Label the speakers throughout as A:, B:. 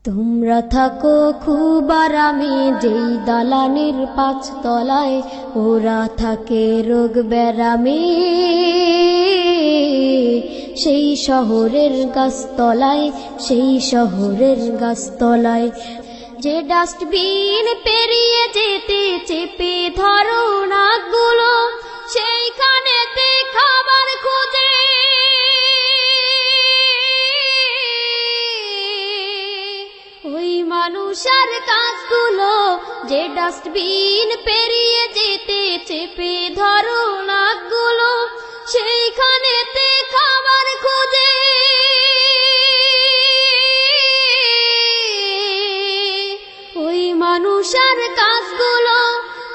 A: তোমরা থাকো খুব আরামে যেই দালানের 5 তলায়, ওরা থাকে রোগ ব্যারামে সেই শহরের গাছতলায়, সেই শহরের গাছতলায়। যে ডাস্টবিন পেরিয়ে যেতে চেপে ধরো নাকগুলো, সেইখানেতে খাবার খুঁজে ওই মানুষ আর কাকগুলো। যে ডাস্টবিন পেরিয়ে যেতে চেপে ধরো নাকগুলো, সেইখানেতে খাবার খুঁজে ওই মানুষ আর কাকগুলো।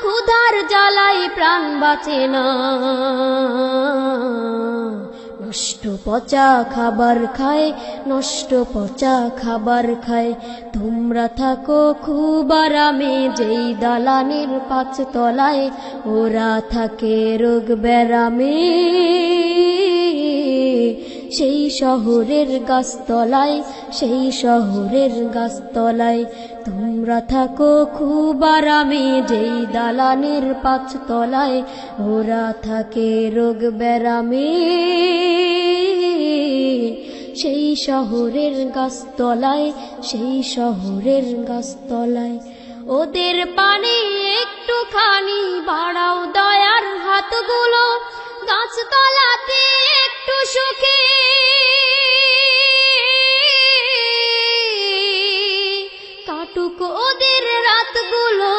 A: ক্ষুধার জ্বালায় প্রাণ বাঁচে না, নষ্ট পচা খাবার খায়, নষ্ট পচা খাবার খায়। তোমরা থাকো খুব আরামে যেই দালানের 5 তলায়, ওরা থাকে রোগ ব্যারামে সেই শহরের গাছতলায়, সেই শহরের গাছতলায়। তোমরা থাকো খুব আরামে যেই দালানের 5 তলায়, ওরা থাকে রোগ ব্যারামে সেই শহরের গাছতলায়, সেই শহরের গাছতলায়। ওদের পানে একটুখানি বাড়াও দয়ার হাতগুলো, গাছতলাতে একটু সুখে কাটুক ওদের রাতগুলো।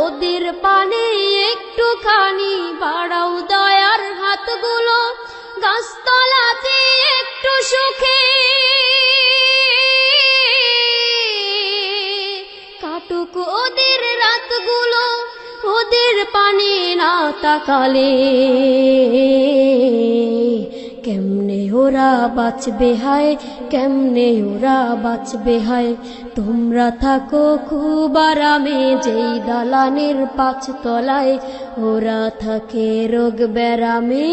A: ওদের পানে একটুখানি বাড়াও দয়ার হাতগুলো, গাছতলাতে একটু সুখে কাটুক ওদের রাতগুলো। ওদের পানে না তাকালে কেমনে ওরা বাঁচবে হায়, কেমনে ওরা বাঁচবে হায়। তোমরা থাকো খুব আরামে যেই দালানের 5 তলায়, ওরা থাকে রোগ ব্যারামে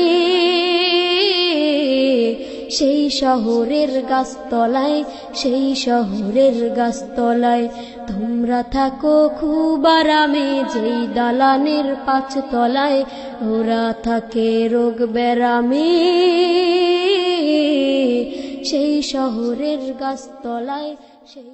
A: সেই শহরের গাছতলায়, সেই শহরের গাছতলায়। তোমরা থাকো খুব আরামে যেই দালানের 5 তলায়, ওরা থাকে রোগ ব্যারামে সেই শহরের গাছতলায়, সেই